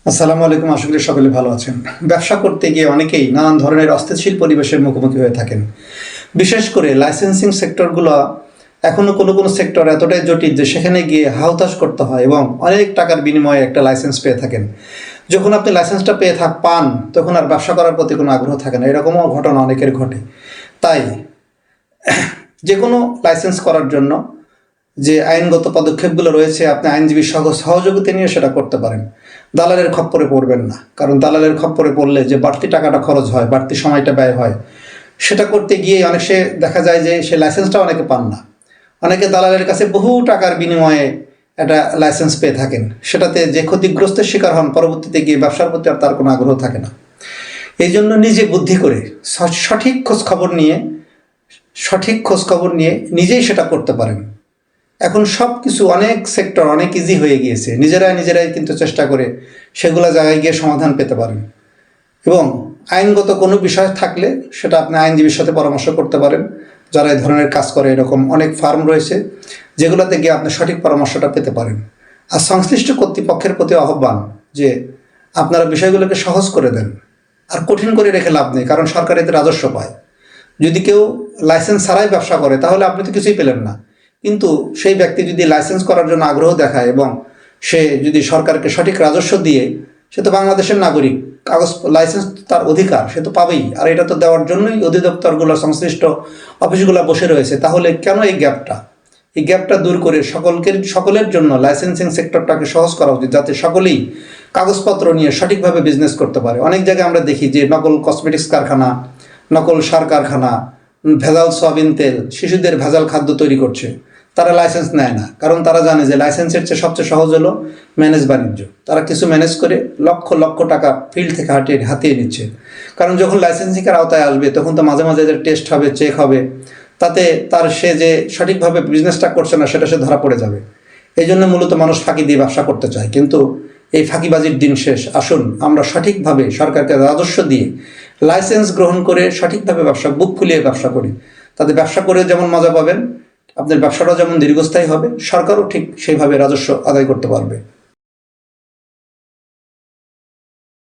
আসসালামু আলাইকুম। আশা করি সকলে ভালো আছেন। ব্যবসা করতে গিয়ে অনেকেই নানান ধরনের অস্থিতিশীল পরিবেশের মুখোমুখি হয়ে থাকেন। বিশেষ করে লাইসেন্সিং সেক্টরগুলো এখনও কোনো সেক্টর এতটাই জটিল যে সেখানে গিয়ে হাউতাশ করতে হয় এবং অনেক টাকার বিনিময়ে একটা লাইসেন্স পেয়ে থাকেন। যখন আপনি লাইসেন্সটা পান তখন আর ব্যবসা করার প্রতি কোনো আগ্রহ থাকে না। এরকমও ঘটনা অনেকের ঘটে। তাই যে কোনো লাইসেন্স করার জন্য যে আইনগত পদক্ষেপগুলো রয়েছে আপনি আইনজীবী সহযোগিতা নিয়ে সেটা করতে পারেন। দালালের খপ্পরে পড়বেন না, কারণ দালালের খপ্পরে পড়লে যে বাড়তি টাকাটা খরচ হয়, বাড়তি সময়টা ব্যয় হয়, সেটা করতে গিয়ে দেখা যায় যে সে লাইসেন্সটা অনেকে পান না। অনেকে দালালের কাছে বহু টাকার বিনিময়ে একটা লাইসেন্স পেয়ে থাকেন, সেটাতে যে ক্ষতিগ্রস্তের শিকার হন পরবর্তীতে গিয়ে ব্যবসার প্রতি আর তার কোনো আগ্রহ থাকে না। এই জন্য নিজে বুদ্ধি করে সঠিক খোঁজখবর নিয়ে নিজেই সেটা করতে পারেন। এখন সব কিছু অনেক সেক্টর অনেক ইজি হয়ে গিয়েছে, নিজেরাই কিন্তু চেষ্টা করে সেগুলো জায়গায় গিয়ে সমাধান পেতে পারেন। এবং আইনগত কোনো বিষয় থাকলে সেটা আপনি আইনজীবীর সাথে পরামর্শ করতে পারেন। যারা এই ধরনের কাজ করে এরকম অনেক ফার্ম রয়েছে যেগুলোতে গিয়ে আপনি সঠিক পরামর্শটা পেতে পারেন। আর সংশ্লিষ্ট কর্তৃপক্ষের প্রতি আহ্বান যে আপনারা বিষয়গুলোকে সহজ করে দেন, আর কঠিন করে রেখে লাভ নেই, কারণ সরকার এতে রাজস্ব পায়। যদি কেউ লাইসেন্স ছাড়াই ব্যবসা করে তাহলে আপনি তো কিছুই পেলেন না, কিন্তু সেই ব্যক্তি যদি লাইসেন্স করার জন্য আগ্রহ দেখায় এবং সে যদি সরকারকে সঠিক রাজস্ব দিয়ে, সে তো বাংলাদেশের নাগরিক, লাইসেন্স তার অধিকার, সে তো পাবেই। আর এটা তো দেওয়ার জন্যই অধিদপ্তরগুলো সংশ্লিষ্ট অফিসগুলো বসে রয়েছে। তাহলে কেন এই গ্যাপটা দূর করে সকলের জন্য লাইসেন্সিং সেক্টরটাকে সহজ করা উচিত, যাতে সকলেই কাগজপত্র নিয়ে সঠিকভাবে বিজনেস করতে পারে। অনেক জায়গায় আমরা দেখি যে নকল কসমেটিক্স কারখানা, নকল সার কারখানা, ভেজাল সয়াবিন তেল, শিশুদের ভেজাল খাদ্য তৈরি করছে। তারা লাইসেন্স নেয় না, কারণ তারা জানে যে লাইসেন্সের চেয়ে সবচেয়ে সহজ হলো ম্যানেজ বাণিজ্য। তারা কিছু ম্যানেজ করে লক্ষ লক্ষ টাকা ফিল্ড থেকে হাতিয়ে নিচ্ছে। কারণ যখন লাইসেন্সিংয়ের আওতায় আসবে তখন তো মাঝে মাঝে টেস্ট হবে, চেক হবে, তাতে সে যে সঠিকভাবে বিজনেসটা করছে না সেটা সে ধরা পড়ে যাবে। এই জন্য মূলত মানুষ ফাঁকি দিয়ে ব্যবসা করতে চায়, কিন্তু এই ফাঁকিবাজির দিন শেষ। আসুন আমরা সঠিকভাবে সরকারকে রাজস্ব দিয়ে লাইসেন্স গ্রহণ করে সঠিকভাবে বুক ফুলিয়ে ব্যবসা করি। তাতে ব্যবসা করে যেমন মজা পাবেন, আপনার ব্যবসাটাও যেমন দীর্ঘস্থায়ী হবে, সরকারও ঠিক সেইভাবে রাজস্ব আদায় করতে পারবে।